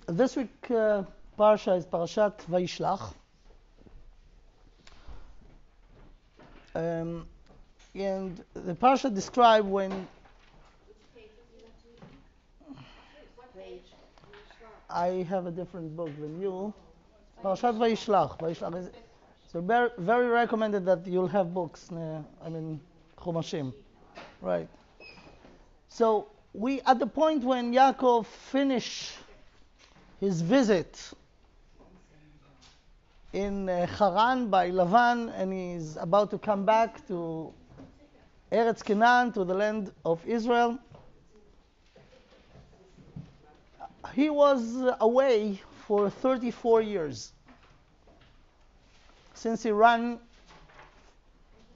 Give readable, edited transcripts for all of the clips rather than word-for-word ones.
This week Parasha is Parashat Vayishlach. And the Parasha describes when I have a different book than you. Parashat Vayishlach. Vayishlach is, so very recommended that you'll have books. Chumashim. Right. So we at the point when Yaakov finished his visit in Haran by Lavan, and he's about to come back to Eretz Canaan, to the land of Israel. He was away for 34 years since he ran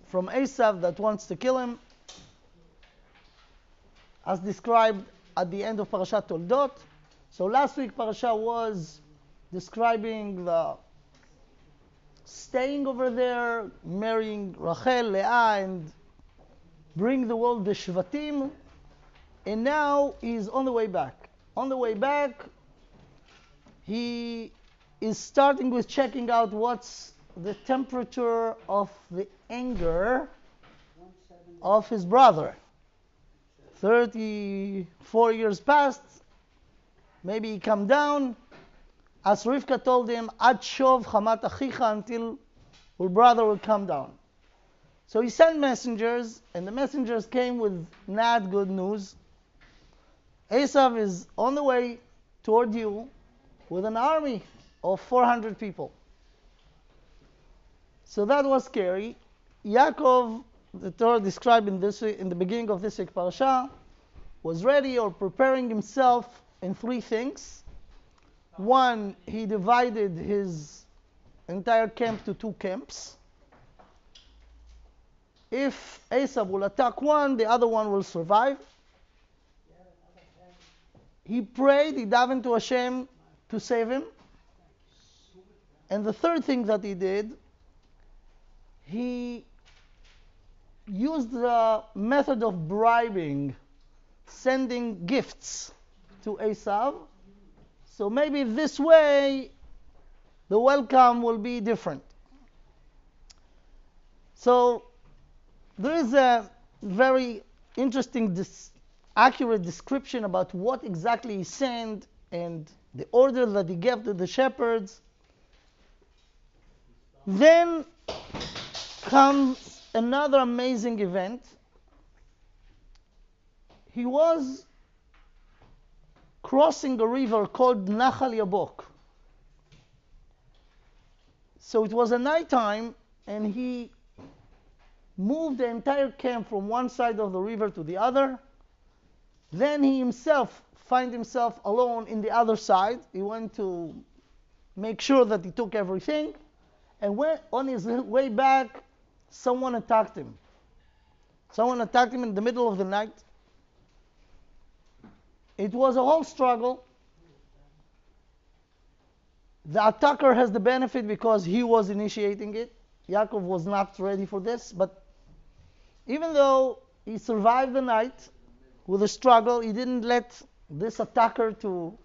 from Esav that wants to kill him, as described at the end of Parashat Toldot. So last week Parasha was describing the staying over there, marrying Rachel, Leah, and bring the world the Shvatim. And now he's on the way back. On the way back, he is starting with checking out what's the temperature of the anger of his brother. 34 years passed. Maybe he come down. As Rivka told him, Ad shov chamat achicha, until your brother will come down. So he sent messengers, and the messengers came with not good news. Esav is on the way toward you with an army of 400 people. So that was scary. Yaakov, the Torah described in the beginning of this week parasha, was ready or preparing himself in three things. One, he divided his entire camp to two camps. If Esav will attack one, the other one will survive. He prayed, he davened to Hashem to save him. And the third thing that he did, he used the method of bribing, sending gifts to Esav. So maybe this way the welcome will be different. So there is a very interesting, accurate description about what exactly he sent and the order that he gave to the shepherds. Then comes another amazing event. He was crossing a river called Nachal Yabok. So it was a nighttime, and he moved the entire camp from one side of the river to the other. Then he himself found himself alone in the other side. He went to make sure that he took everything. And when on his way back, someone attacked him. Someone attacked him in the middle of the night. It was a whole struggle. The attacker has the benefit because he was initiating it. Yaakov was not ready for this. But even though he survived the night with a struggle, he didn't let this attacker to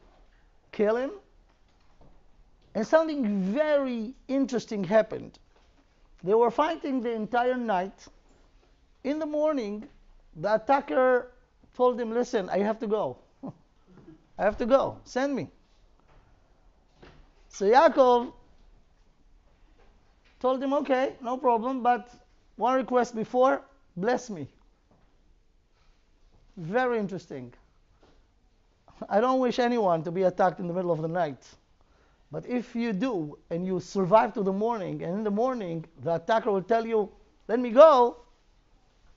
kill him. And something very interesting happened. They were fighting the entire night. In the morning, the attacker told him, listen, I have to go. I have to go. Send me. So Yaakov told him, okay, no problem, but one request before, bless me. Very interesting. I don't wish anyone to be attacked in the middle of the night. But if you do, and you survive to the morning, and in the morning the attacker will tell you, let me go,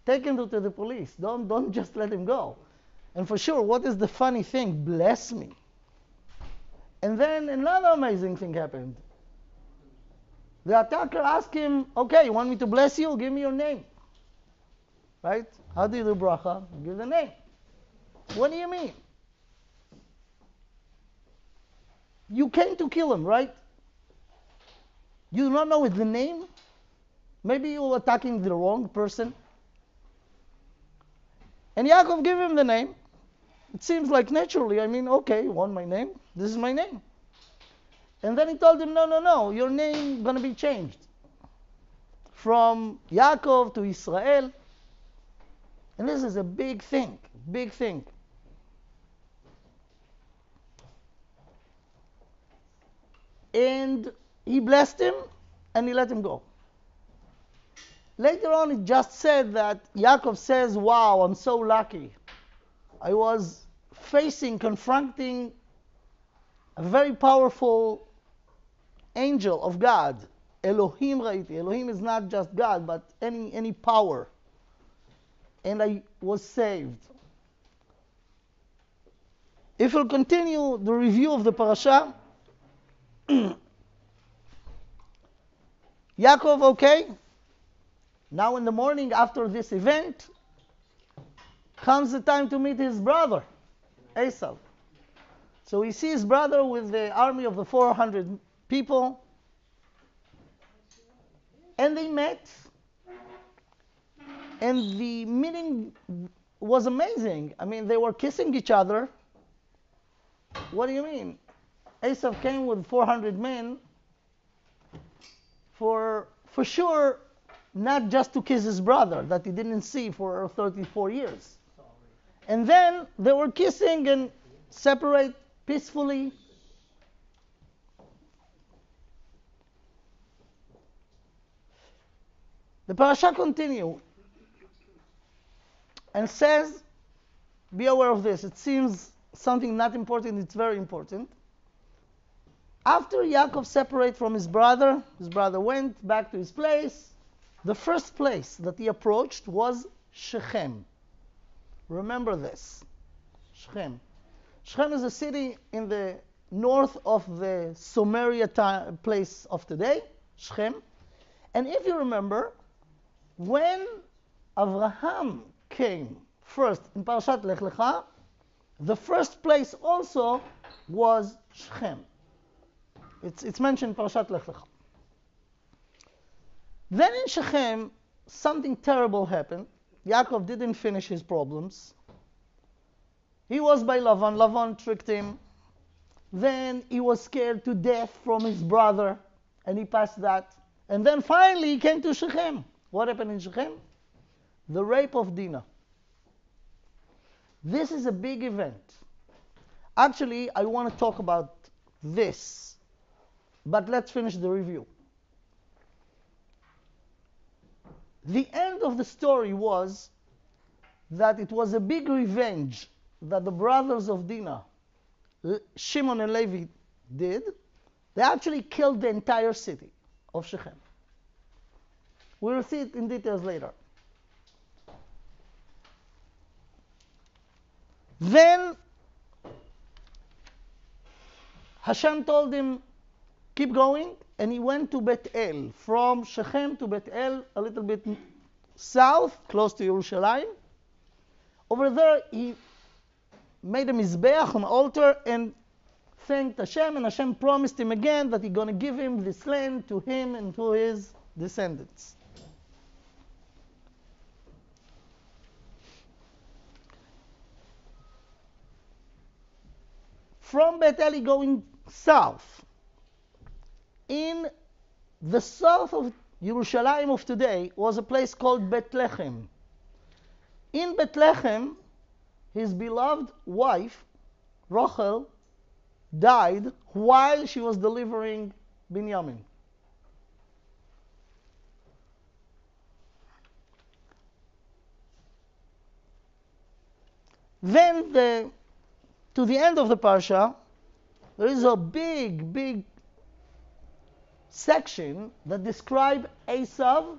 take him to the police. Don't just let him go. And for sure, what is the funny thing? Bless me. And then another amazing thing happened. The attacker asked him, okay, you want me to bless you? Give me your name. Right? How do you do bracha? Give the name. What do you mean? You came to kill him, right? You do not know the name? Maybe you're attacking the wrong person. And Yaakov gave him the name. It seems like naturally, okay, you want my name? This is my name. And then he told him, no, your name going to be changed from Yaakov to Israel. And this is a big thing, big thing. And he blessed him and he let him go. Later on, it just said that Yaakov says, wow, I'm so lucky. I was confronting a very powerful angel of God. Elohim Raiti. Elohim is not just God, but any power. And I was saved. If we'll continue the review of the parasha, Yaakov, okay. Now in the morning after this event, comes the time to meet his brother, Esau. So he sees his brother with the army of the 400 people, and they met, and the meeting was amazing. They were kissing each other. What do you mean? Esau came with 400 men for sure, not just to kiss his brother that he didn't see for 34 years. And then they were kissing and separate peacefully. The parasha continues and says, be aware of this. It seems something not important, it's very important. After Yaakov separated from his brother went back to his place. The first place that he approached was Shechem. Remember this. Shechem. Shechem is a city in the north of the Samaria place of today, Shechem. And if you remember, when Abraham came first in Parashat Lech Lecha, the first place also was Shechem. It's mentioned in Parashat Lech Lecha. Then in Shechem, something terrible happened. Yaakov didn't finish his problems. He was by Lavan. Lavan tricked him. Then he was scared to death from his brother, and he passed that. And then finally he came to Shechem. What happened in Shechem? The rape of Dina. This is a big event. Actually, I want to talk about this, but let's finish the review. The end of the story was that it was a big revenge that the brothers of Dina, Shimon and Levi, did. They actually killed the entire city of Shechem. We will see it in details later. Then Hashem told him, keep going, and he went to Bet El. From Shechem to Bet El, a little bit south, close to Yerushalayim. Over there, he made a mizbeach, an altar, and thanked Hashem, and Hashem promised him again that he's going to give him this land to him and to his descendants. From Bet El, going south. In the south of Yerushalayim of today was a place called Bethlehem. In Bethlehem, his beloved wife, Rachel, died while she was delivering Binyamin. Then to the end of the parsha, there is a big section that describes Esau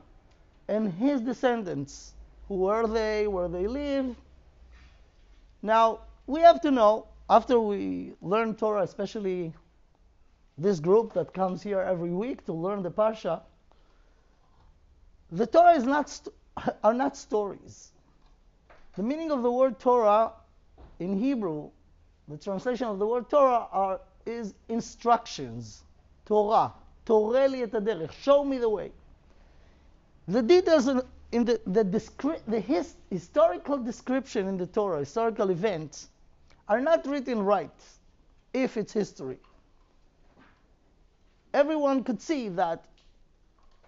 and his descendants. Who are they? Where they live? Now, we have to know, after we learn Torah, especially this group that comes here every week to learn the parsha, the Torah are not stories. The meaning of the word Torah in Hebrew, the translation of the word Torah is instructions. Torah. Torah li et haderech. Show me the way. The details in the historical description in the Torah, historical events, are not written right if it's history. Everyone could see that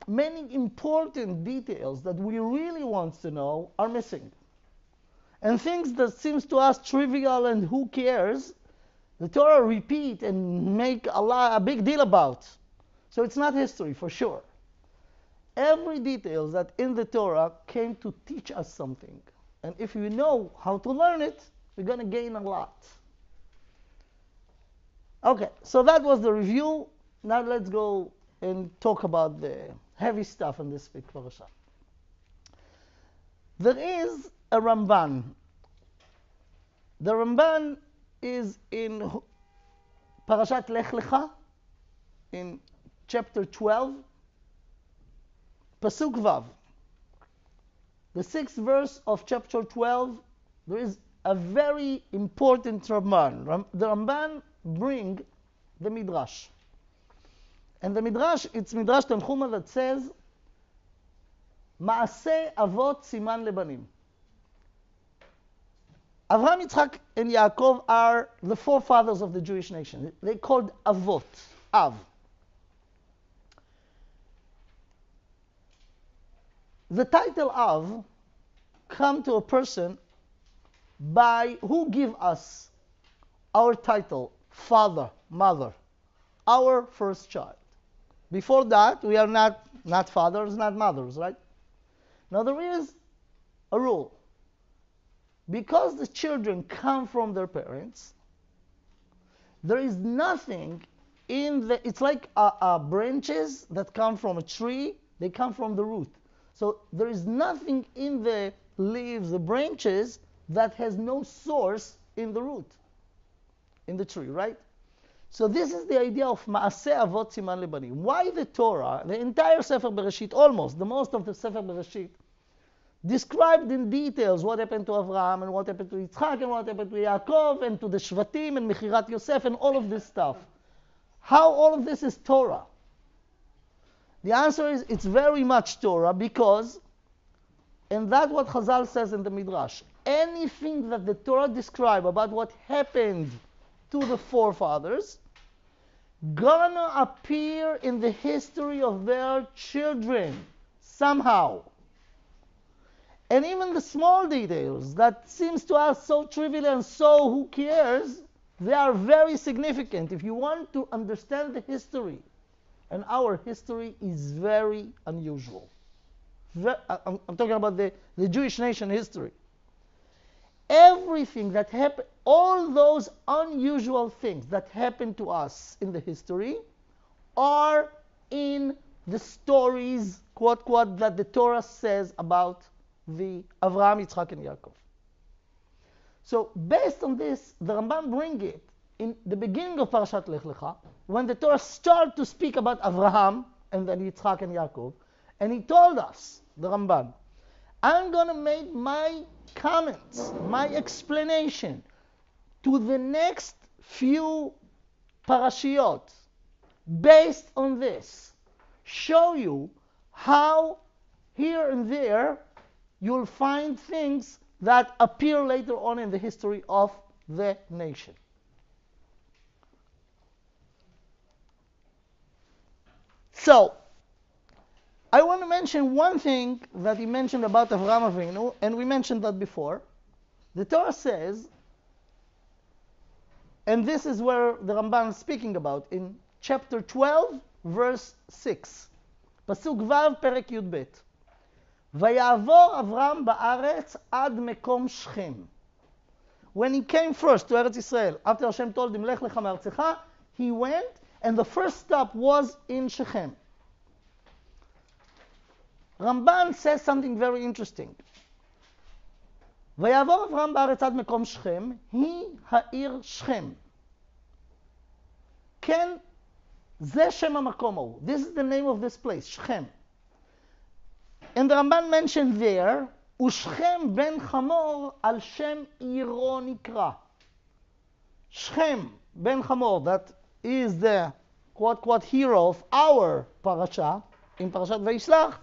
many important details that we really want to know are missing. And things that seems to us trivial and who cares, the Torah repeat and make a big deal about. So it's not history for sure. Every detail that in the Torah came to teach us something. And if we know how to learn it, we're going to gain a lot. Okay, so that was the review. Now let's go and talk about the heavy stuff in this big parasha. There is a Ramban. The Ramban is in Parashat Lech Lecha, in chapter 12, Pasuk Vav. The 6th verse of chapter 12, there is a very important Ramban. The Ramban bring the Midrash. And the Midrash, it's Midrash Tanchuma that says, Maaseh Avot Siman Lebanim. Avraham, Yitzchak, and Yaakov are the forefathers of the Jewish nation. They're called Avot, Av. The title Av come to a person by who give us our title, father, mother, our first child. Before that, we are not fathers, not mothers, right? Now there is a rule. Because the children come from their parents, there is nothing in the, it's like branches that come from a tree, they come from the root. So there is nothing in the leaves, the branches, that has no source in the root, in the tree, right? So this is the idea of Maaseh Avot Siman Lebanim. Why the Torah, the entire Sefer Bereshit, almost, the most of the Sefer Bereshit, described in details what happened to Avraham and what happened to Yitzchak and what happened to Yaakov and to the Shvatim and Mechirat Yosef and all of this stuff. How all of this is Torah? The answer is it's very much Torah because, and that's what Chazal says in the Midrash, anything that the Torah describes about what happened to the forefathers gonna appear in the history of their children somehow. And even the small details that seems to us so trivial and so who cares, they are very significant. If you want to understand the history, and our history is very unusual. I'm talking about the Jewish nation history. Everything that happened, all those unusual things that happened to us in the history are in the stories, quote, quote, that the Torah says about the Avraham, Yitzchak, and Yaakov. So based on this, the Ramban bring it in the beginning of Parashat Lech Lecha, when the Torah started to speak about Avraham and then Yitzchak and Yaakov, and he told us, the Ramban, I'm going to make my comments, my explanation to the next few parashiyot based on this, show you how here and there you'll find things that appear later on in the history of the nation. So, I want to mention one thing that he mentioned about Avraham Avinu, and we mentioned that before. The Torah says, and this is where the Ramban is speaking about, in chapter 12, verse 6. Pasuk Vav, Perek Yud Bet. Vayavor Avram ba'aretz ad mekom Shechem. When he came first to Eretz Israel, after Hashem told him, Lech lecha me'artzecha, he went, and the first stop was in Shechem. Ramban says something very interesting. Vayavor Avram ba'aretz ad mekom Shechem, hi ha'ir Shechem. Ken, ze shem ha'makom hahu. This is the name of this place, Shechem. And the Ramban mentioned there, Ushchem ben Chamor al Shem Iro Nikra. Shechem ben Chamor, that is the quote hero of our parasha, in Parashat Vayishlach.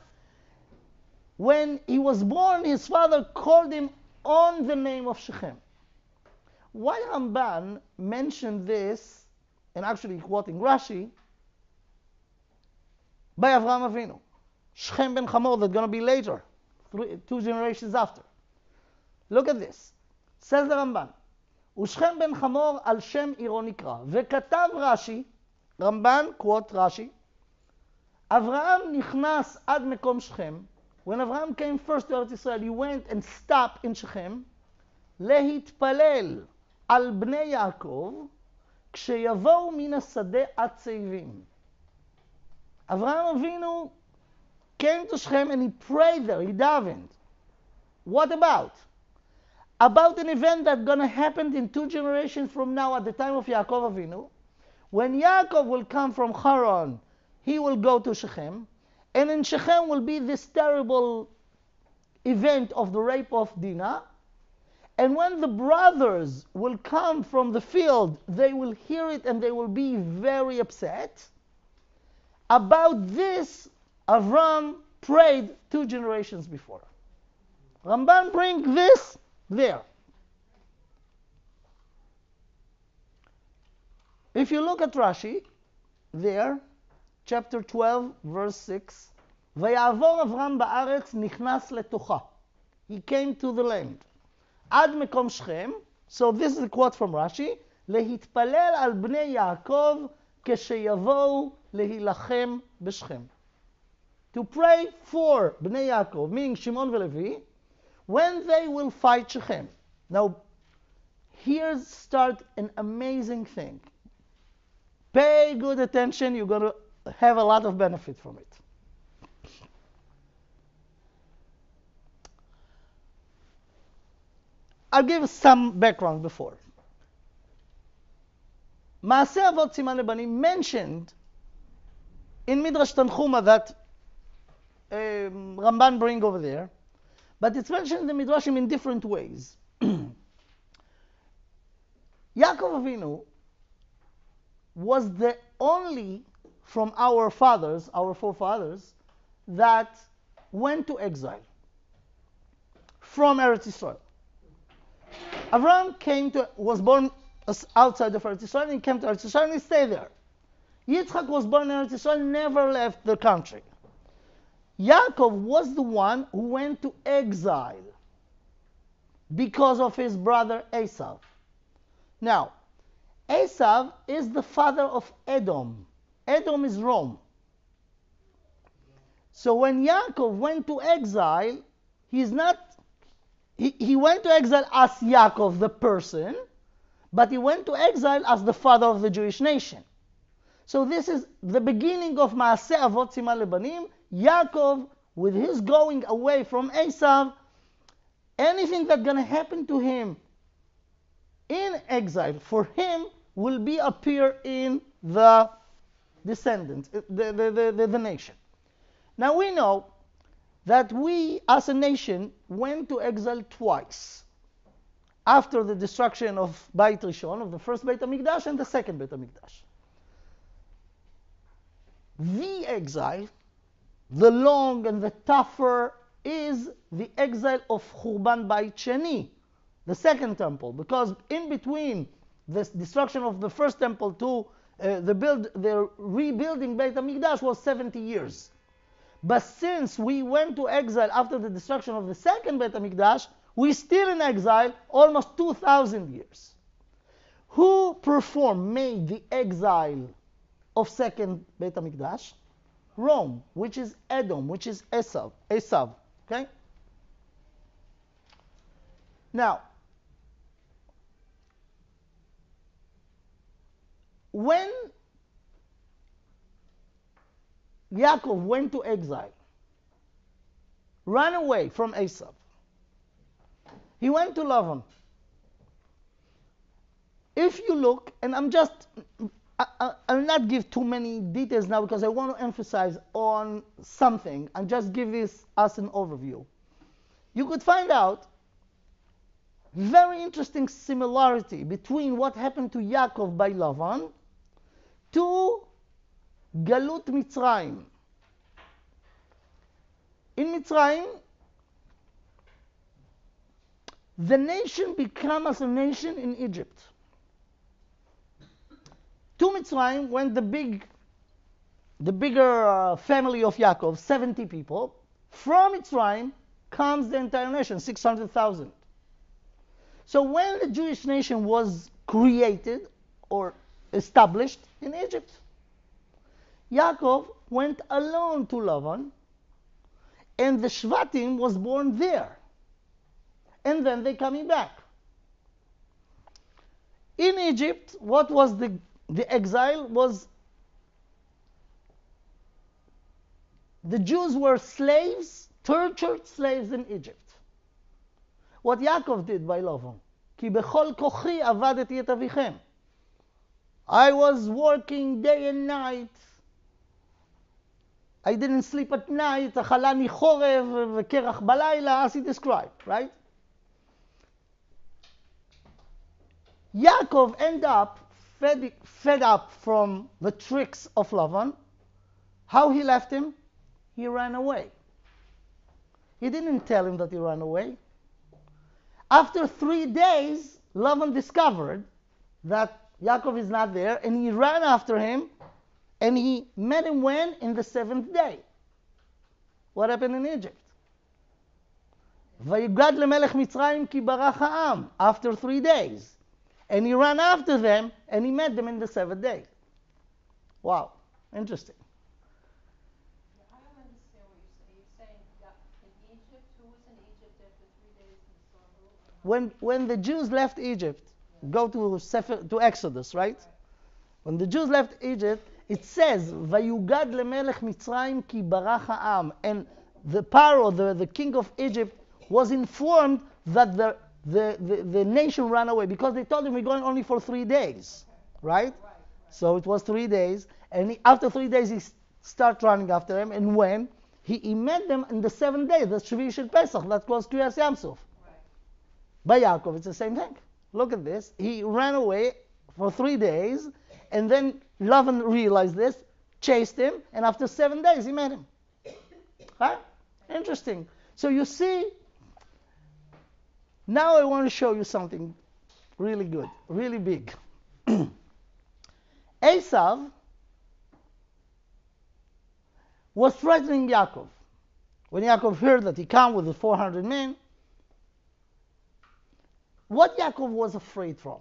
When he was born, his father called him on the name of Shechem. Why Ramban mentioned this, and actually quoting Rashi, by Avraham Avinu? Shechem ben Hamor, that's going to be later, 2 generations after. Look at this. Says the Ramban, ושכם בן חמור על שם עירו נקרא, וכתב רש"י, רמב"ן, quote רש"י, אברהם נכנס עד מקום שכם. When Abraham came first to Eretz Israel, he went and stopped in Shechem, להתפלל על בני יעקב, כשיבואו מן השדה הצעירים. Avraham Avinu came to Shechem and he prayed there, he davened. What about? About an event that's going to happen in 2 generations from now at the time of Yaakov Avinu. When Yaakov will come from Haran, he will go to Shechem, and in Shechem will be this terrible event of the rape of Dina. And when the brothers will come from the field, they will hear it and they will be very upset. About this, Avram prayed 2 generations before. Ramban brings this there. If you look at Rashi, there, chapter 12, verse 6, ויעבור אברהם בארץ נכנס לתוכה. He came to the land. עד מקום שכם, so this is a quote from Rashi, להתפלל על בני יעקב כשיבואו להילחם בשכם. To pray for בני יעקב, meaning Shimon וLevi, when they will fight Shechem. Now, here start an amazing thing. Pay good attention, you're going to have a lot of benefit from it. I'll give some background before. Maaseh Avot Siman Lebanim mentioned in Midrash Tanchuma that Ramban bring over there, but it's mentioned in the Midrashim in different ways. Yaakov Avinu was the only from our fathers, our forefathers, that went to exile from Eretz Israel. Avraham was born outside of Eretz Israel, and he came to Eretz Israel and he stayed there. Yitzchak was born in Eretz Israel, never left the country. Yaakov was the one who went to exile because of his brother Esav. Now, Esav is the father of Edom. Edom is Rome. So when Yaakov went to exile, he went to exile as Yaakov the person, but he went to exile as the father of the Jewish nation. So this is the beginning of Maaseh Avot Siman Lebanim. Yaakov, with his going away from Esav, anything that's going to happen to him in exile for him will appear in the descendants, the nation. Now we know that we as a nation went to exile twice. After the destruction of Beit Rishon, of the first Beit HaMikdash and the second Beit HaMikdash. The exile, the long and the tougher, is the exile of Churban Beit Sheni, the second temple, because in between the destruction of the first temple to the rebuilding Beit HaMikdash was 70 years. But since we went to exile after the destruction of the second Beit HaMikdash, we're still in exile almost 2,000 years. Who made the exile of second Beit HaMikdash? Rome, which is Edom, which is Esav. Okay? Now, when Yaakov went to exile, ran away from Esav, he went to Lavan. If you look, and I'll not give too many details now because I want to emphasize on something and just give us an overview. You could find out very interesting similarity between what happened to Yaakov by Lavan to Galut Mitzrayim. In Mitzrayim, the nation becomes a nation in Egypt. To Mitzrayim went the bigger family of Yaakov, 70 people. From Mitzrayim comes the entire nation, 600,000. So when the Jewish nation was created or established in Egypt, Yaakov went alone to Lavan, and the Shvatim was born there. And then they coming back. In Egypt, what was the exile was the Jews were slaves, tortured slaves in Egypt. What Yaakov did by Lavan, כי בכל כוחי עבדתי את אביכם. I was working day and night. I didn't sleep at night. אכלני חורב וקרח בלילה, as he described, right? Yaakov ended up fed up from the tricks of Lavan. How he left him? He ran away. He didn't tell him that he ran away. After 3 days, Lavan discovered that Yaakov is not there, and he ran after him, and he met him when? In the 7th day. What happened in Egypt? ויגד למלך מצרים כי ברח העם, after 3 days. And he ran after them, and he met them in the 7th day. Wow, interesting. I don't understand what you're saying. You're saying that in Egypt, who was in Egypt after 3 days and saw who? When the Jews left Egypt, go to Exodus, right? When the Jews left Egypt, it says, ויוגד למלך מצרים כי ברח העם. And the Pharaoh, the king of Egypt, was informed that the nation ran away because they told him we're going only for 3 days, right? So it was 3 days, and after 3 days he started running after him, and when he met them in the 7th day, the Shvi Shel Pesach, that was Kriyas Yamsuf. By Yaakov, it's the same thing. Look at this. He ran away for 3 days, and then Lavan realized this, chased him, and after 7 days he met him. Right? Interesting. So you see, now I want to show you something really good, really big. Esav was threatening Yaakov. When Yaakov heard that he came with the 400 men, what Yaakov was afraid from?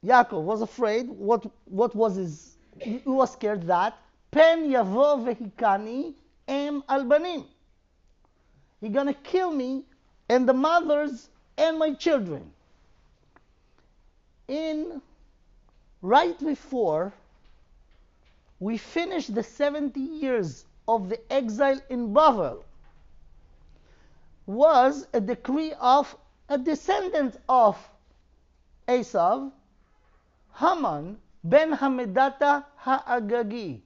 Yaakov was afraid, what was his, he was scared that, pen yavo vehikani em albanim. He's going to kill me and the mothers and my children. Right before we finished the 70 years of the exile in Babel, was a decree of a descendant of Esav, Haman ben Hamedata Ha'agagi,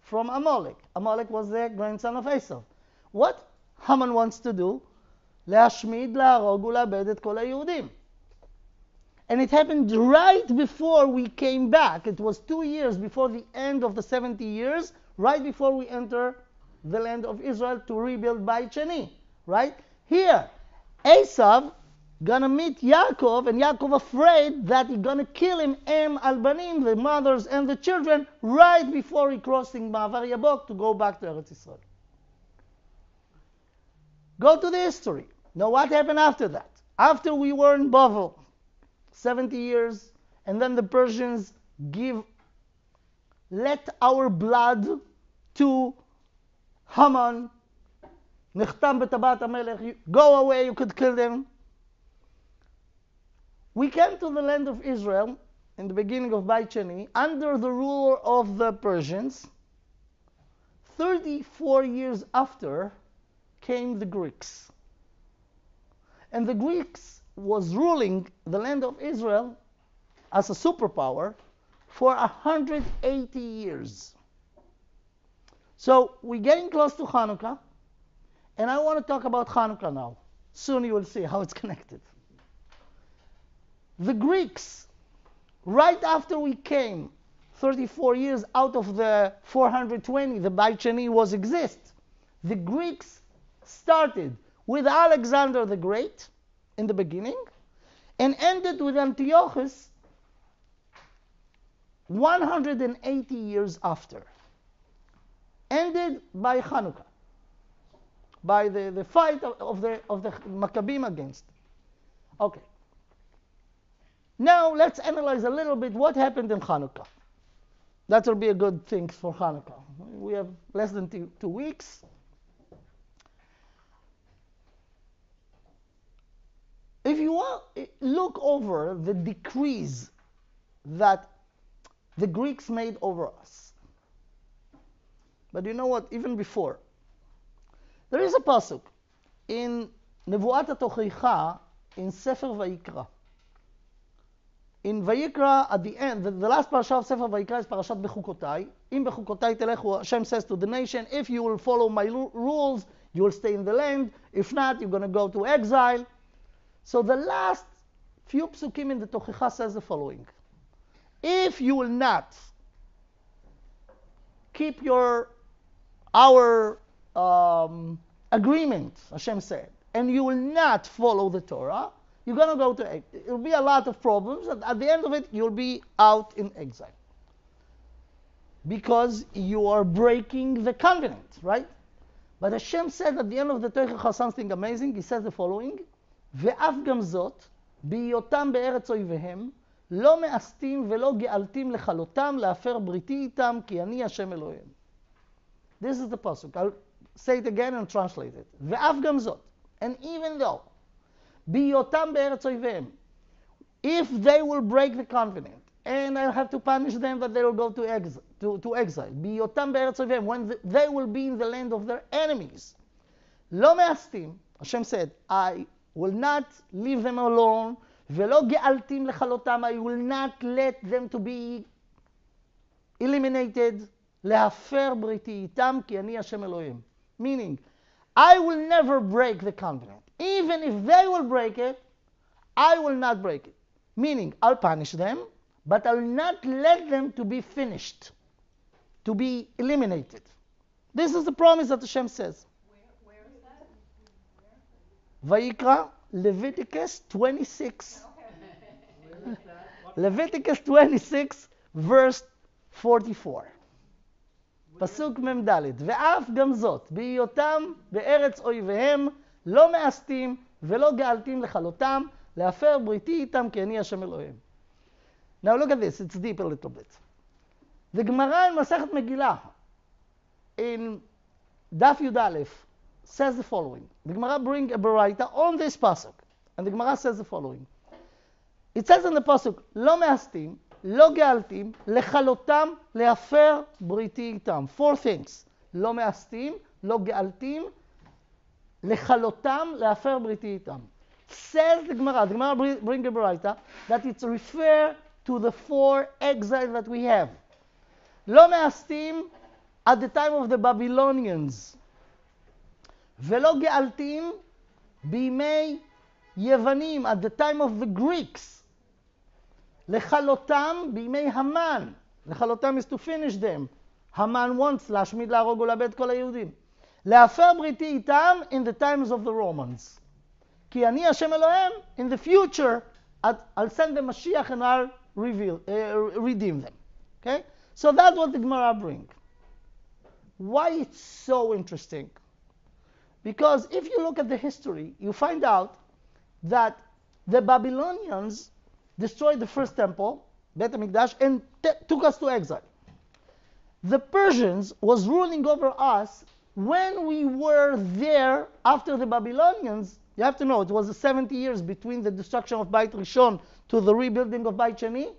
from Amalek. Amalek was the grandson of Esav. What Haman wants to do? להשמיד, להרוג ולאבד את כל היהודים. And it happened right before we came back. It was 2 years before the end of the 70 years, right before we enter the land of Israel to rebuild Beit Sheni. Right? Here, Esav gonna meet Yaakov, and Yaakov afraid that he's gonna kill him, Em Albanim, the mothers and the children, right before he crossing Ma'avar Yabok to go back to Eretz Israel. Go to the history. Now what happened after that? After we were in Babel, 70 years, and then the Persians let our blood to Haman, Nechtam betabat HaMelech, go away, you could kill them. We came to the land of Israel in the beginning of Beit Sheni, under the rule of the Persians. 34 years after came the Greeks. And the Greeks was ruling the land of Israel as a superpower for 180 years. So we're getting close to Chanukkah, and I want to talk about Chanukkah now. Soon you will see how it's connected. The Greeks, right after we came, 34 years out of the 420, the Beit Sheni was exist. The Greeks started with Alexander the Great in the beginning and ended with Antiochus 180 years after. Ended by Chanukkah, by the fight of the Maccabees against. Okay. Now let's analyze a little bit what happened in Chanukkah. That will be a good thing for Chanukkah. We have less than 2 weeks. If you want, look over the decrees that the Greeks made over us. But you know what? Even before, there is a pasuk in Nevuat HaTochicha in Sefer Vayikra. In Vayikra, at the end, the last parasha of Sefer Vayikra is Parashat Bechukotai. In Bechukotai Telechu, Hashem says to the nation, if you will follow my rules, you will stay in the land. If not, you're going to go to exile. So the last few psukim in the Tochicha says the following. If you will not keep our agreement, Hashem said, and you will not follow the Torah, you're going to go to exile. It will be a lot of problems. And at the end of it, you'll be out in exile. Because you are breaking the covenant, right? But Hashem said at the end of the Tochicha something amazing. He says the following, ואף גם זאת, בהיותם בארץ אויביהם, לא מאסתים ולא גאלתים לכלותם, להפר בריתי איתם, כי אני השם אלוהיהם. This is the pasuk. I'll say it again and translate it. ואף גם זאת, and even though, בהיותם בארץ אויביהם, if they will break the covenant, and I'll have to punish them that they will go to exile, בהיותם בארץ אויביהם, when they will be in the land of their enemies, לא מאסתים, Hashem said, I will not leave them alone, ולא גאלתים לכלותם, I will not let them to be eliminated, להפר בריתי איתם, כי אני השם אלוהים. Meaning, I will never break the covenant. Even if they will break it, I will not break it. Meaning, I'll punish them, but I'll not let them to be finished, to be eliminated. This is the promise that Hashem says. Where is that? Where? Vayikra, Leviticus 26. Leviticus 26, verse 44. פסוק מ"ד, ואף גם זאת, בהיותם בארץ אויביהם, לא מאסתים ולא גאלתים לכלותם, להפר בריתי איתם, כי אני השם אלוהים. Now look at this, it's deep a little bit. The Gemara in Masechet Megillah, in Daf Yud Aleph, says the following. The Gemara bring a baraita on this pasuk, and the Gemara says the following. It says in the pasuk, לא מאסתים, לא גאלתים, לכלותם, להפר בריתי איתם. 4 things. לא מאסתים, לא גאלתים, לכלותם, להפר בריתי איתם. Says the Gemara bring a baraita, that it's refer to the 4 exiles that we have. לא מאסתים, at the time of the Babylonians. ולא גאלתים, בימי יוונים, at the time of the Greeks. לכלותם בימי המן. לכלותם is to finish them. המן wants להשמיד, להרוג ולאבד כל היהודים. להפר בריתי איתם in the times of the Romans. כי אני השם אלוהים, in the future, I'll send the Mashiach and I'll redeem them. Okay? So that's what the Gemara bring. Why it's so interesting? Because if you look at the history, you find out that the Babylonians destroyed the first temple, Beit HaMikdash, and took us to exile. The Persians was ruling over us when we were there after the Babylonians. You have to know, it was the 70 years between the destruction of Beit Rishon to the rebuilding of Beit Sheni.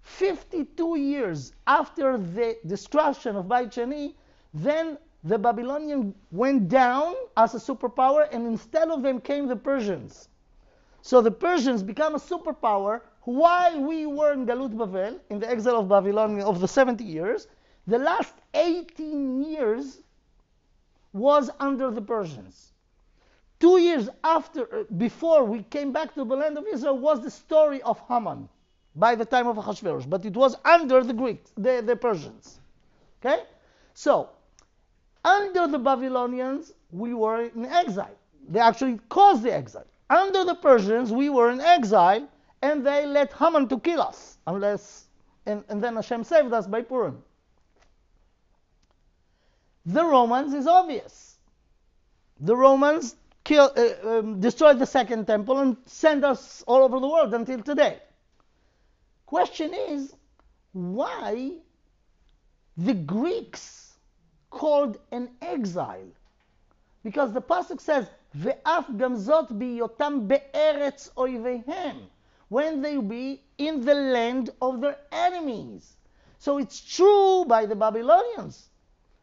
52 years after the destruction of Beit Sheni, then the Babylonians went down as a superpower, and instead of them came the Persians. So the Persians became a superpower while we were in Galut Bavel, in the exile of Babylon of the 70 years. The last 18 years was under the Persians. 2 years before we came back to the land of Israel was the story of Haman by the time of Ahasuerus, but it was under the Greeks, the Persians. Okay? So, under the Babylonians, we were in exile. They actually caused the exile. Under the Persians, we were in exile, and they let Haman to kill us, and then Hashem saved us by Purim. The Romans is obvious. The Romans destroyed the second temple and sent us all over the world until today. Question is, why the Greeks called an exile? Because the pasuk says, "Ve'af gamzot biyotam be'eretz oivehem," when they be in the land of their enemies. So it's true by the Babylonians.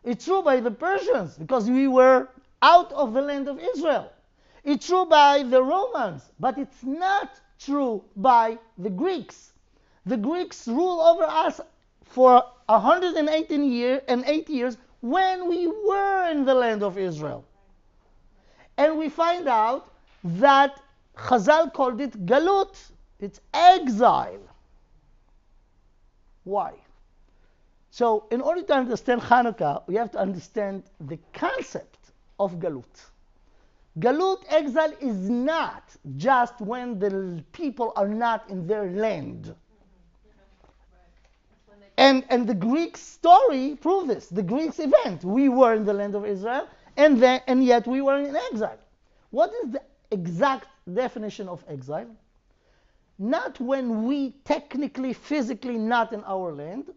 It's true by the Persians, because we were out of the land of Israel. It's true by the Romans, but it's not true by the Greeks. The Greeks rule over us for 118 years when we were in the land of Israel. And we find out that Chazal called it galut. It's exile. Why? So in order to understand Chanukkah, we have to understand the concept of galut. Galut, exile, is not just when the people are not in their land. And the Greek story proves this. The Greeks event. We were in the land of Israel, and yet we were in exile. What is the exact definition of exile? Not when we technically, physically not in our land,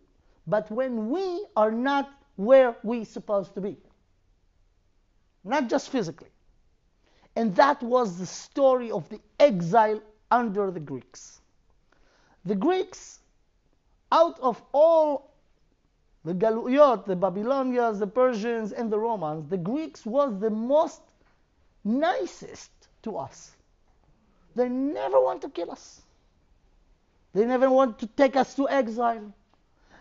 but when we are not where we're supposed to be. Not just physically. And that was the story of the exile under the Greeks. The Greeks, out of all the Galuyot, the Babylonians, the Persians, and the Romans, the Greeks was the most nicest to us. They never want to kill us. They never want to take us to exile.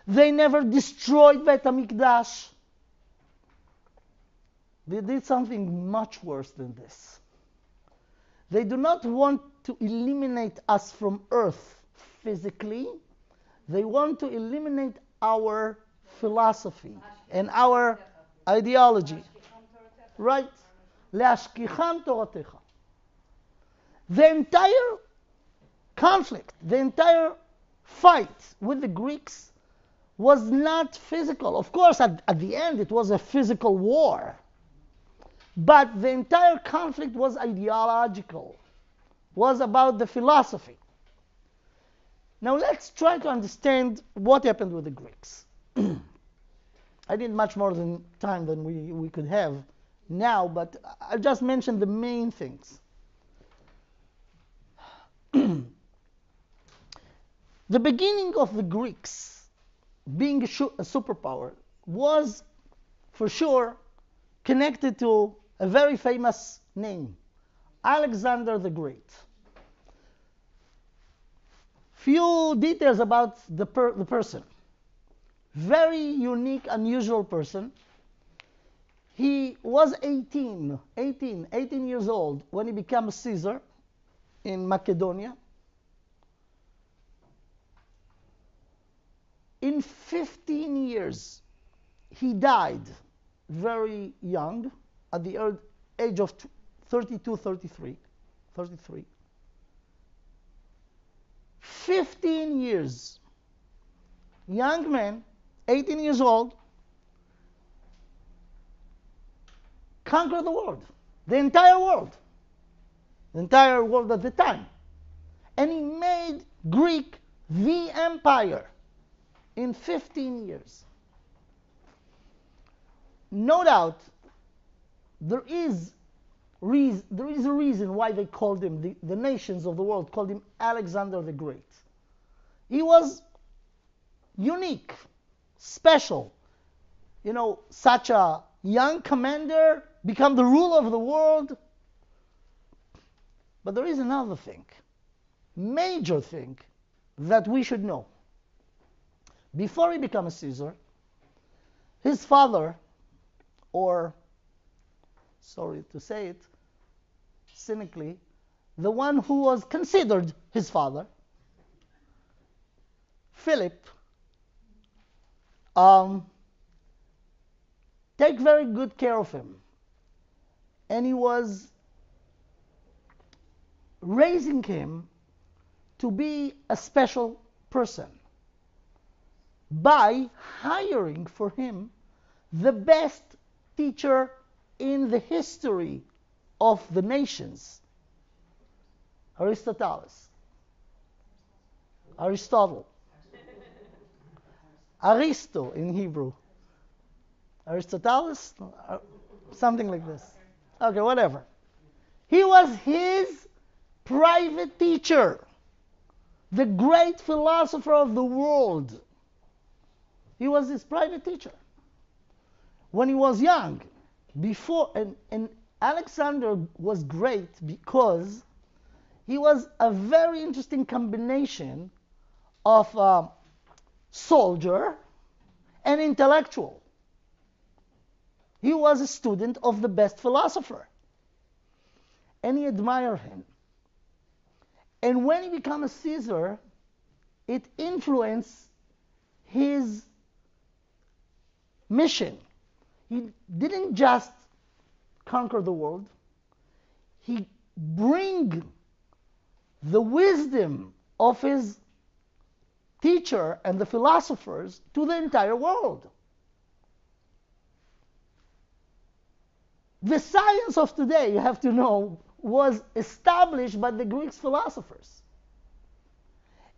They never destroyed Bet HaMikdash. They did something much worse than this. They do not want to eliminate us from earth physically. They want to eliminate our philosophy and our ideology. Right? Le'ashkicham Toratecha. The entire conflict, the entire fight with the Greeks was not physical. Of course, at the end, it was a physical war. But the entire conflict was ideological, was about the philosophy. Now let's try to understand what happened with the Greeks. I need much more time than we could have now, but I'll just mention the main things. The beginning of the Greeks being a superpower was for sure connected to a very famous name, Alexander the Great. Few details about the person. Very unique, unusual person. He was 18 years old when he became Caesar in Macedonia. In 15 years, he died very young, at the age of 33. 15 years. Young man, 18 years old, conquered the world. The entire world. The entire world at the time. And he made Greek the empire in 15 years. No doubt, there is a reason why they called him, the nations of the world called him Alexander the Great. He was unique, special. Such a young commander become the ruler of the world. But there is another thing, major thing, that we should know. Before he became a Caesar, his father, or, sorry to say it cynically, the one who was considered his father, Philip, take very good care of him. And he was raising him to be a special person by hiring for him the best teacher in the history of the nations, Aristotle, Aristo in Hebrew, Aristotle, something like this. Okay, whatever. He was his private teacher, the great philosopher of the world. He was his private teacher. When he was young, and Alexander was great because he was a very interesting combination of soldier and intellectual. He was a student of the best philosopher, and he admired him. And when he became a Caesar, it influenced his mission. He didn't just conquer the world. He bring the wisdom of his teacher and the philosophers to the entire world. The science of today, you have to know, was established by the Greek philosophers.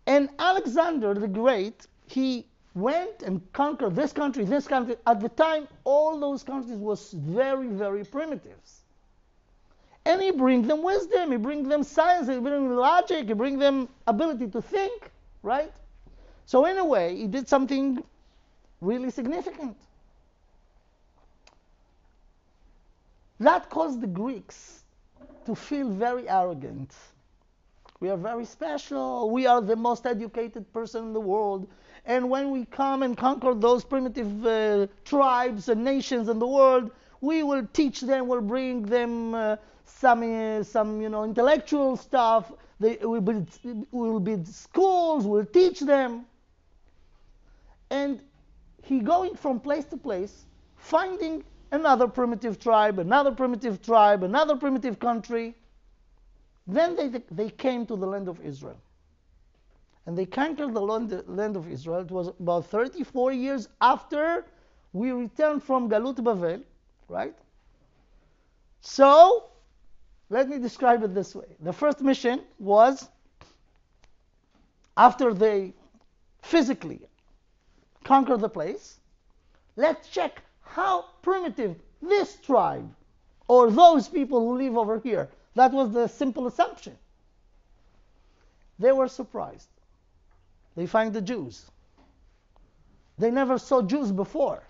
And Alexander the Great, he went and conquered this country, this country. At the time, all those countries was very, very primitive. And he brings them wisdom, he brings them science, he brings them logic, he brings them ability to think, right? So in a way, he did something really significant. That caused the Greeks to feel very arrogant. We are very special. We are the most educated person in the world. And when we come and conquer those primitive tribes and nations in the world, we will teach them, we'll bring them some intellectual stuff. We'll build schools, we'll teach them. And he going from place to place, finding another primitive tribe, another primitive tribe, another primitive country. Then they came to the land of Israel. And they conquered the land of Israel. It was about 34 years after we returned from Galut Bavel, right? So, let me describe it this way. The first mission was, after they physically conquered the place, let's check how primitive this tribe or those people who live over here. That was the simple assumption. They were surprised. They find the Jews. They never saw Jews before.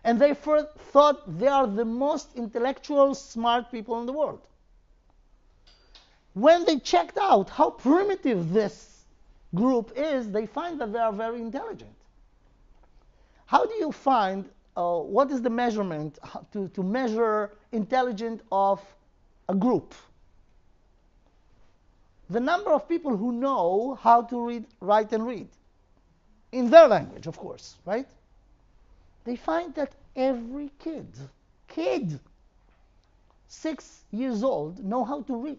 And they first thought they are the most intellectual, smart people in the world. When they checked out how primitive this group is, they find that they are very intelligent. How do you find, what is the measurement to measure intelligence of a group? The number of people who know how to write and read. In their language, of course, right? They find that every kid, 6 years old, know how to read.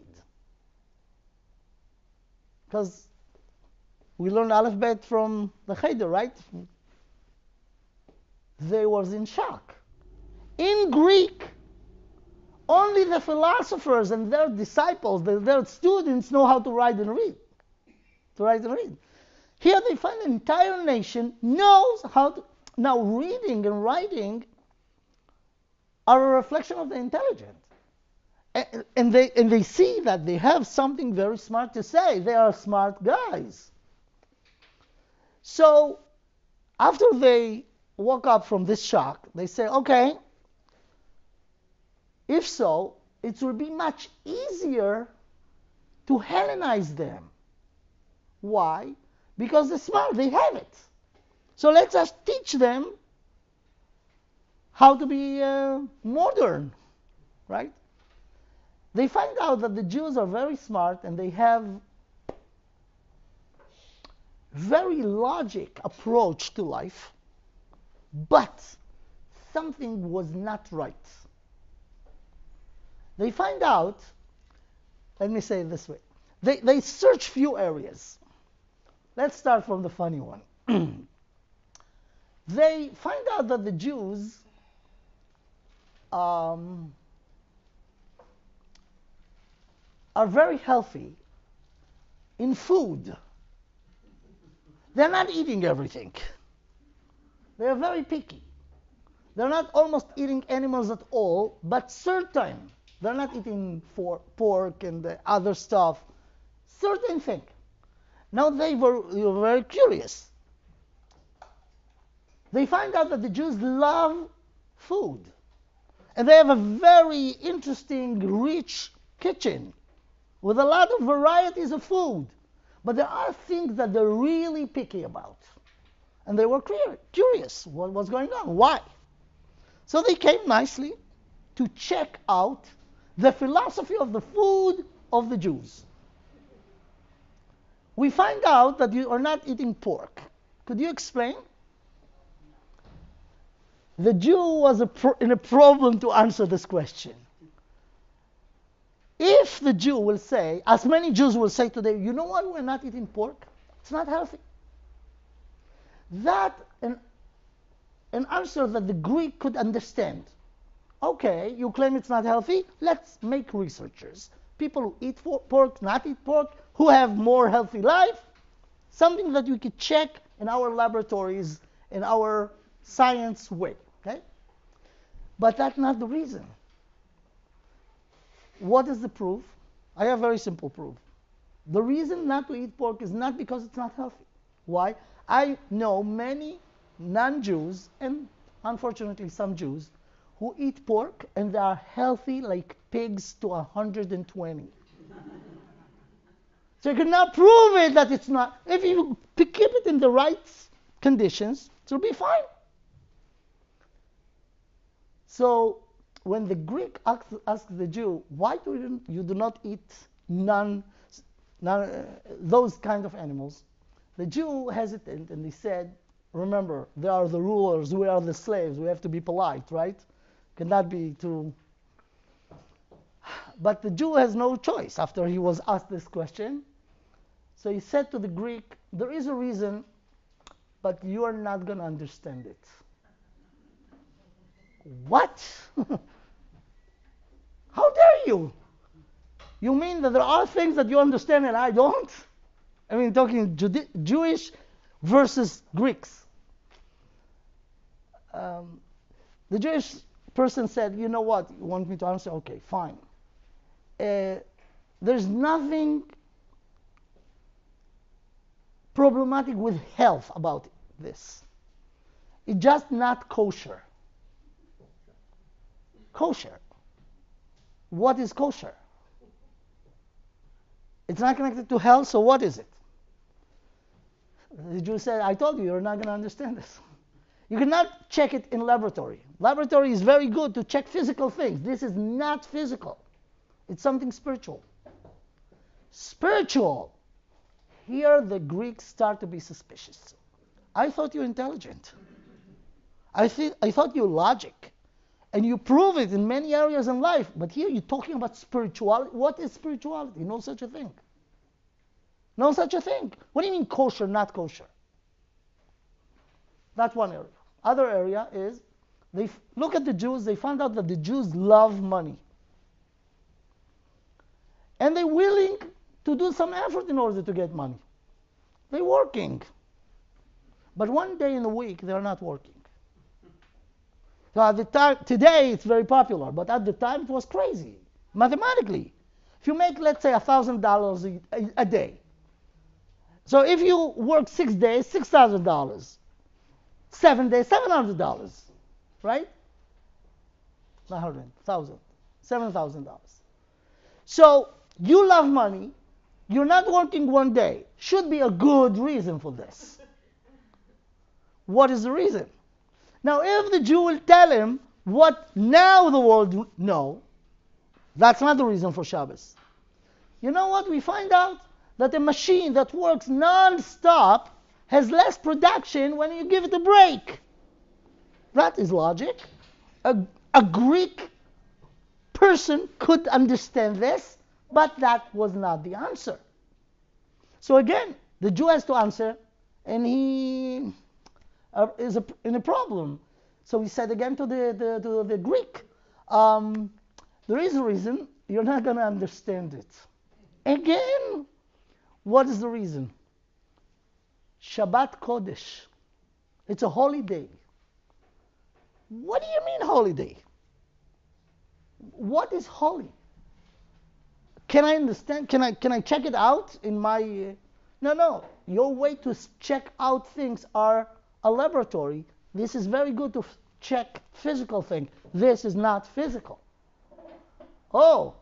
Because we learned alphabet from the Cheder, right? They was in shock. In Greek, only the philosophers and their disciples, their students, know how to write and read. Here they find an entire nation knows how to. Now, reading and writing are a reflection of the intelligence. And they see that they have something very smart to say. They are smart guys. So, after they woke up from this shock, they say, okay, if so, it will be much easier to Hellenize them. Why? Because they're smart, they have it. So let's just teach them how to be modern, right? They find out that the Jews are very smart and they have very logic approach to life, but something was not right. They find out, let me say it this way, They search few areas. Let's start from the funny one. They find out that the Jews are very healthy in food. They're not eating everything. They're very picky. They're not almost eating animals at all, but certain. They're not eating pork and the other stuff. Certain thing. Now they were very curious. They find out that the Jews love food. And they have a very interesting, rich kitchen with a lot of varieties of food. But there are things that they're really picky about. And they were curious what was going on. Why? So they came nicely to check out the philosophy of the food of the Jews. We find out that you are not eating pork. Could you explain? The Jew was in a problem to answer this question. If the Jew will say, as many Jews will say today, you know what, we're not eating pork. It's not healthy. That an answer that the Greek could understand. Okay, you claim it's not healthy. Let's make researchers. People who eat pork, not eat pork, who have more healthy life. Something that we could check in our laboratories, in our science way. Okay? But that's not the reason. What is the proof? I have very simple proof. The reason not to eat pork is not because it's not healthy. Why? I know many non-Jews, and unfortunately some Jews, who eat pork and they are healthy like pigs to 120. So you cannot prove it that it's not. If you keep it in the right conditions, it will be fine. So when the Greek asked the Jew, why do you do not eat those kind of animals? The Jew hesitated and he said, remember, they are the rulers, we are the slaves, we have to be polite, right? Cannot be too... But the Jew has no choice after he was asked this question. So he said to the Greek, there is a reason, but you are not going to understand it. What? How dare you? You mean that there are things that you understand and I don't? I mean, talking Jewish versus Greeks. The Jewish person said, you know what, you want me to answer? Okay, fine. There's nothing problematic with health about this. It's just not kosher. Kosher. What is kosher? It's not connected to health, so what is it? The Jew said, I told you, you're not going to understand this. You cannot check it in laboratory. Laboratory is very good to check physical things. This is not physical. It's something spiritual. Spiritual. Here the Greeks start to be suspicious. I thought you were intelligent. I thought you logic. And you prove it in many areas in life. But here you're talking about spirituality. What is spirituality? No such a thing. No such a thing. What do you mean kosher, not kosher? That's one area. Other area is, they look at the Jews, they found out that the Jews love money. And they're willing to do some effort in order to get money. They're working. But one day in a week, they're not working. So at the time, today it's very popular, but at the time it was crazy. Mathematically, if you make, let's say, $1,000 a day, so if you work 6 days, $6,000, 7 days, $700, right? Not 100, 1,000, $7,000. So you love money, you're not working one day. Should be a good reason for this. What is the reason? Now, if the Jew will tell him what now the world know, that's not the reason for Shabbos. You know what? We find out that a machine that works non-stop has less production when you give it a break. That is logic. A Greek person could understand this, but that was not the answer. So again, the Jew has to answer, and he is in a problem. So he said again to the Greek, there is a reason, you're not going to understand it. Again, what is the reason? Shabbat Kodesh. It's a holy day. What do you mean holy day? What is holy? Can I understand? Can I check it out in my... No. Your way to check out things are a laboratory. This is very good to check physical thing. This is not physical. Oh,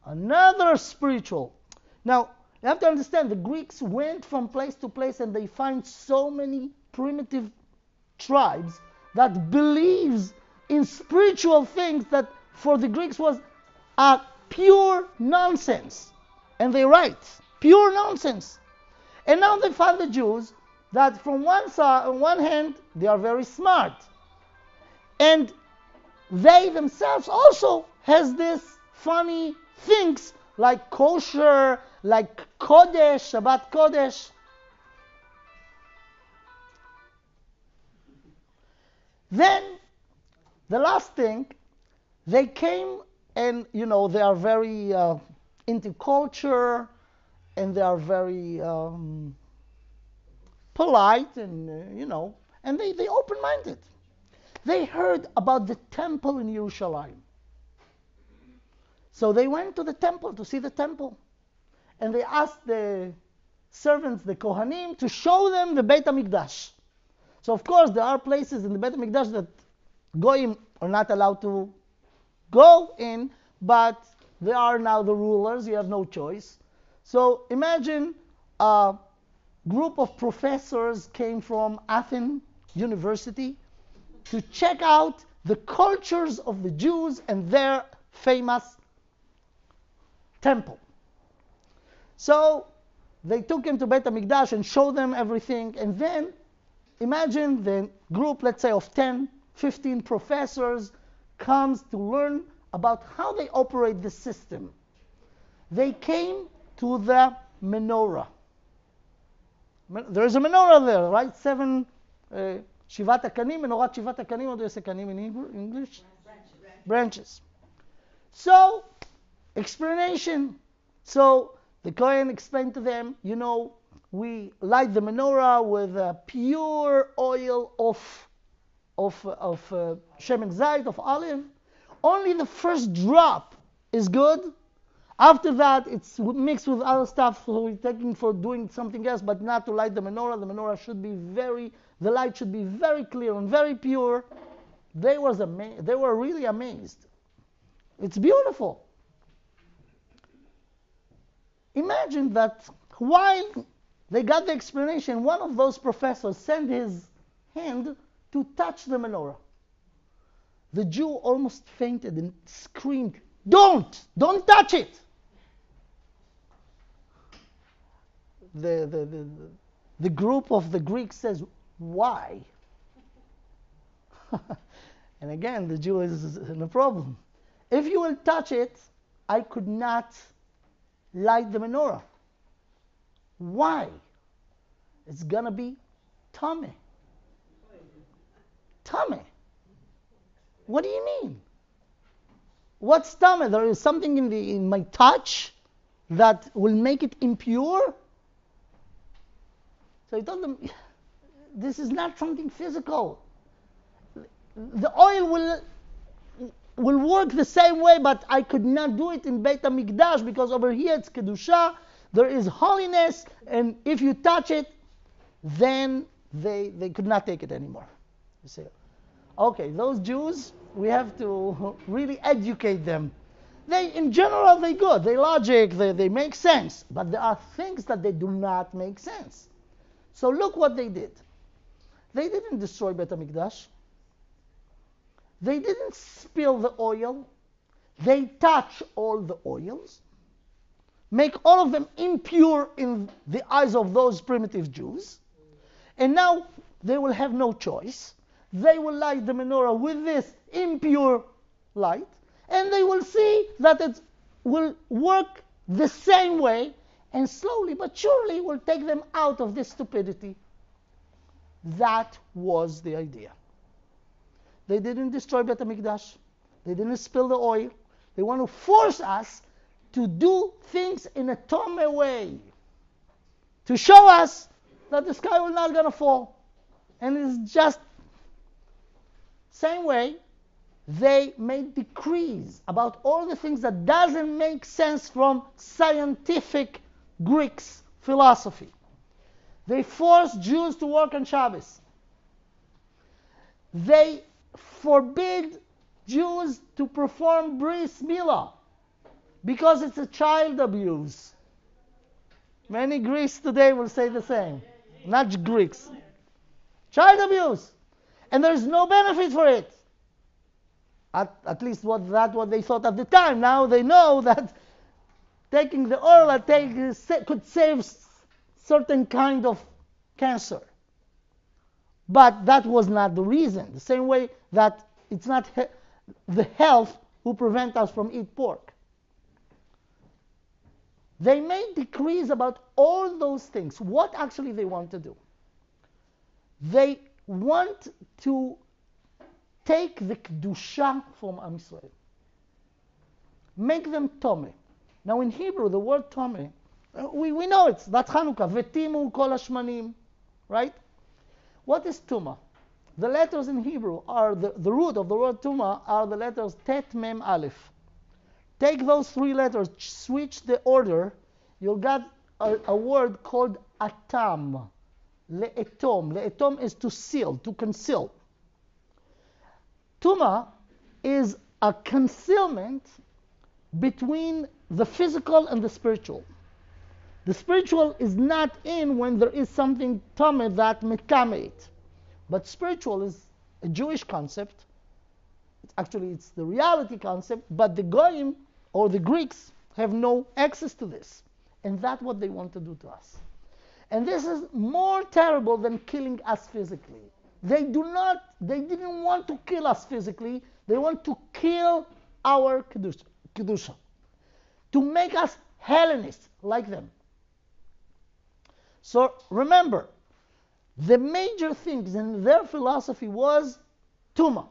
another spiritual. Now, you have to understand, the Greeks went from place to place and they find so many primitive tribes that believes in spiritual things that for the Greeks was a pure nonsense. And they write, pure nonsense. And now they find the Jews that from one side, on one hand, they are very smart. And they themselves also has this funny things like kosher, like Kodesh, Shabbat Kodesh. Then, the last thing, they came and, they are very into culture, and they are very polite, and, and they open-minded. They heard about the temple in Yerushalayim. So they went to the temple to see the temple. And they asked the servants, the Kohanim, to show them the Beit HaMikdash. So of course there are places in the Beit HaMikdash that Goyim are not allowed to go in, but they are now the rulers, you have no choice. So imagine a group of professors came from Athens University to check out the cultures of the Jews and their famous temple. So they took him to Beit HaMikdash and showed them everything. And then imagine the group, let's say of 10, 15 professors comes to learn about how they operate the system. They came to the menorah. There is a menorah there, right? 7 Shivat HaKanim, Menorat Shivat HaKanim. What do you say Kanim in English? Branches. So, explanation. So, the Kohen explained to them, we light the menorah with pure oil of shemen zayit, of olive. Only the first drop is good. After that, it's mixed with other stuff, so we're taking for doing something else, but not to light the menorah. The menorah should be the light should be very clear and very pure. They were really amazed. It's beautiful. Imagine that while they got the explanation, one of those professors sent his hand to touch the menorah. The Jew almost fainted and screamed, Don't touch it! The group of the Greeks says, why? And again, the Jew is in a problem. If you will touch it, I could not light the menorah. Why? It's gonna be tameh. Tameh. What do you mean? What's tameh? There is something in my touch that will make it impure? So he told them, this is not something physical. The oil will work the same way, but I could not do it in Beit HaMikdash because over here it's Kedusha, there is holiness, and if you touch it, then they could not take it anymore. You say, okay, those Jews, we have to really educate them. In general, they're good. They logic, they make sense. But there are things that they do not make sense. So look what they did. They didn't destroy Beit HaMikdash. They didn't spill the oil. They touch all the oils, make all of them impure in the eyes of those primitive Jews, and now they will have no choice. They will light the menorah with this impure light, and they will see that it will work the same way, and slowly but surely will take them out of this stupidity. That was the idea. They didn't destroy Bet HaMikdash. They didn't spill the oil. They want to force us to do things in a Tomei way, to show us that the sky will not gonna fall. And it's just same way they made decrees about all the things that doesn't make sense from scientific Greeks philosophy. They forced Jews to work on Shabbos. They forbid Jews to perform bris milah because it's a child abuse. Many Greeks today will say the same. Not Greeks. Child abuse. And there's no benefit for it. At least what they thought at the time. Now they know that taking the oil could save certain kind of cancer. But that was not the reason. The same way that it's not the health who prevent us from eat pork. They made decrees about all those things. What actually they want to do? They want to take the Kedusha from Am Yisrael. Make them Tomei. Now in Hebrew, the word Tomei, we know it. That's Chanukkah. Vetimu kol hashmanim. Right? What is Tuma? The letters in Hebrew are, the root of the word Tuma are the letters Tet Mem Aleph. Take those three letters, switch the order, you'll get a word called Atam. Le'etom. Le'etom is to seal, to conceal. Tuma is a concealment between the physical and the spiritual. The spiritual is not in when there is something tameh that metame it. But spiritual is a Jewish concept. Actually, it's the reality concept, but the Goyim or the Greeks have no access to this. And that's what they want to do to us. And this is more terrible than killing us physically. They didn't want to kill us physically. They want to kill our Kedusha. To make us Hellenists like them. So remember, the major things in their philosophy was Tuma.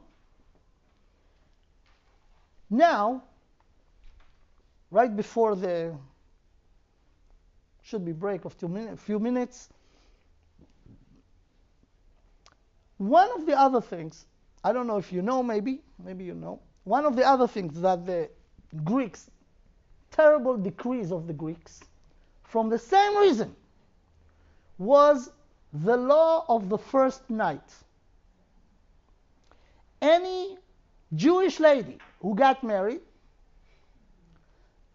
Now, right before the should be break of few minutes, one of the other things, I don't know if you know, maybe you know, one of the other things that the Greeks, terrible decrees of the Greeks, from the same reason, was the law of the first night. Any Jewish lady who got married,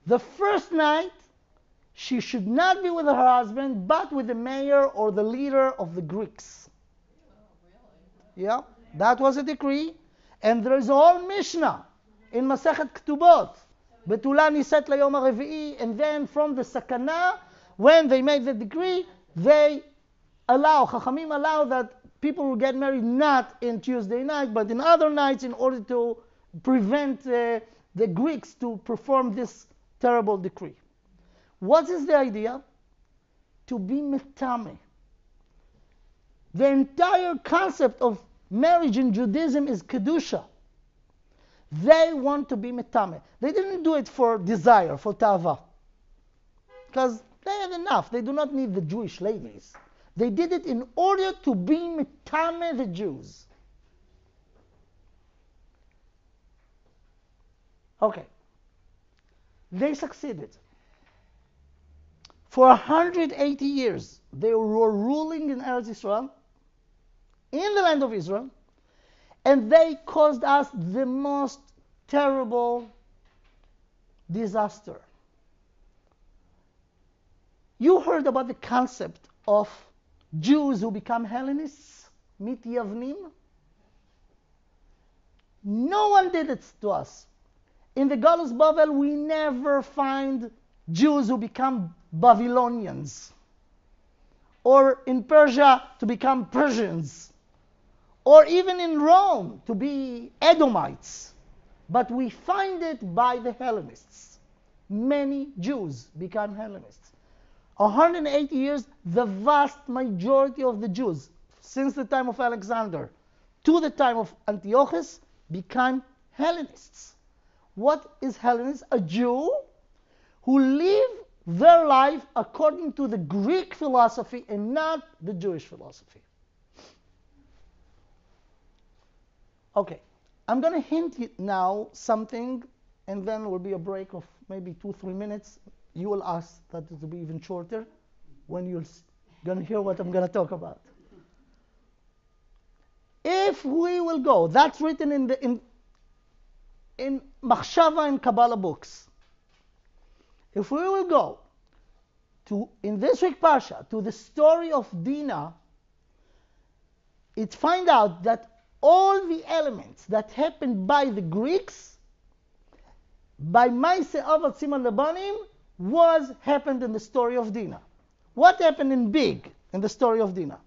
the first night she should not be with her husband, but with the mayor or the leader of the Greeks. Yeah, that was a decree. And there is a whole Mishnah in Masechet Ketubot, Betula Niset Layom HaRevi'i, and then from the Sakana, when they made the decree, they Chachamim allow that people will get married not in Tuesday night, but in other nights in order to prevent the Greeks to perform this terrible decree. What is the idea? To be metame. The entire concept of marriage in Judaism is Kedusha. They want to be metame. They didn't do it for desire, for ta'ava. Because they had enough. They do not need the Jewish ladies. They did it in order to be metame the Jews. Okay. They succeeded. For 180 years, they were ruling in Eretz Israel, in the land of Israel, and they caused us the most terrible disaster. You heard about the concept of Jews who become Hellenists, mit Yavnim? No one did it to us. In the Galus Bavel, we never find Jews who become Babylonians, or in Persia to become Persians, or even in Rome to be Edomites. But we find it by the Hellenists. Many Jews become Hellenists. 180 years, the vast majority of the Jews, since the time of Alexander to the time of Antiochus, became Hellenists. What is Hellenist? A Jew who live their life according to the Greek philosophy and not the Jewish philosophy. Okay, I'm going to hint you now something, and then there will be a break of maybe 2-3 minutes. You will ask that it will be even shorter when you're going to hear what I'm going to talk about. If we will go, that's written in Machshava and Kabbalah books. If we will go to, in this week Parsha, to the story of Dina, it find out that all the elements that happened by the Greeks, by Maise Avad Siman Labanim, happened in the story of Dina. What happened in big in the story of Dina?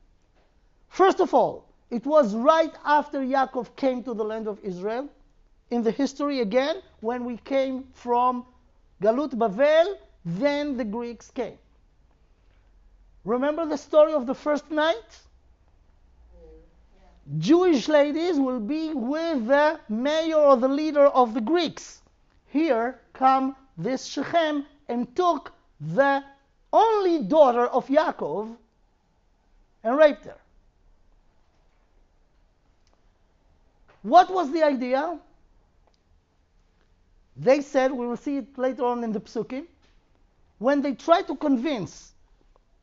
First of all, it was right after Yaakov came to the land of Israel, in the history again, when we came from Galut Bavel, then the Greeks came. Remember the story of the first night? Yeah. Jewish ladies will be with the mayor or the leader of the Greeks. Here come this Shechem and took the only daughter of Yaakov and raped her. What was the idea? They said, we will see it later on in the Psukim, when they tried to convince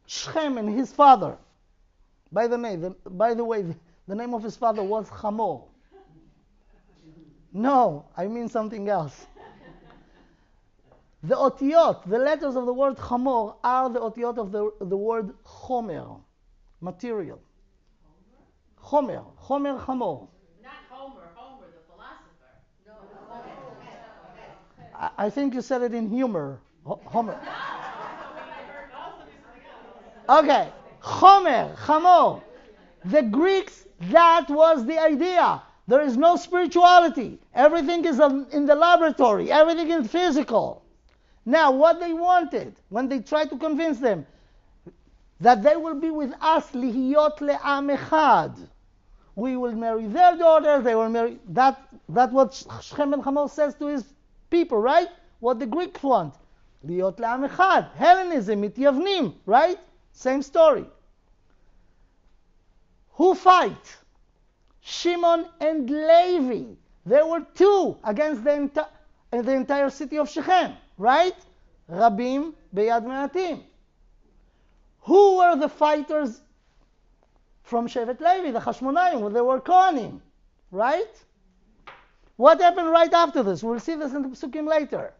Shechem and his father, by the way, the name of his father was Hamor. No, I mean something else. The otiyot, the letters of the word Hamor, are the otiyot of the word Chomer, material. Chomer, Hamor. Not Homer, the philosopher. No. I think you said it in humor. Homer. Okay. Chomer, Hamor. The Greeks, that was the idea. There is no spirituality. Everything is in the laboratory. Everything is physical. Now, what they wanted, when they tried to convince them, that they will be with us, lihiyot le'am echad. We will marry their daughters, they will marry... That's what Shechem ben Hamor says to his people, right? What the Greeks want. Lihiyot le'am echad. Hellenism, mityavnim, right? Same story. Who fight? Shimon and Levi. There were two against the entire city of Shechem, right? Rabim beyad me'atim. Who were the fighters from Shevet Levi, the Hashmonaim, when they were Kohanim, right? What happened right after this? We'll see this in the Psukim later.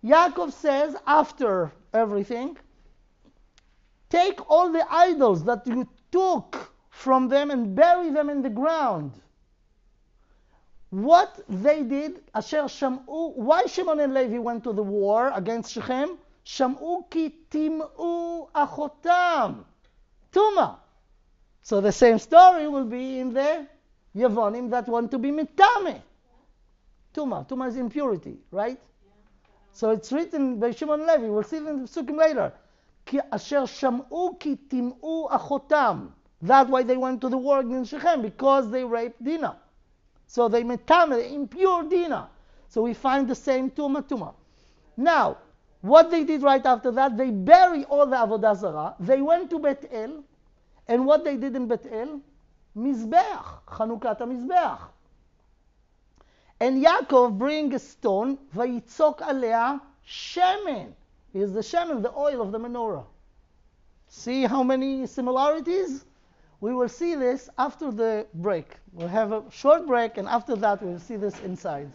Yaakov says, after everything, take all the idols that you took from them and bury them in the ground. What they did, Asher Sham'u, why Shimon and Levi went to the war against Shechem? Sham'u ki tim'u achotam. Tuma. So the same story will be in the Yavonim that want to be mitame. Tuma. Tuma is impurity, right? So it's written by Shimon and Levi. We'll see it in the Psukim later. Ki asher sham'u ki tim'u achotam. That's why they went to the war against Shechem, because they raped Dina. So they metame, they impure Dina. So we find the same tuma. Now, what they did right after that, they buried all the Avodah Zarah. They went to Bet El, and what they did in Bet El? Mizbeach, Chanukkah Mizbeach. And Yaakov bring a stone, Vayitzok alea shemen. Is the shemen, the oil of the menorah. See how many similarities? We will see this after the break. We'll have a short break, and after that we'll see this inside.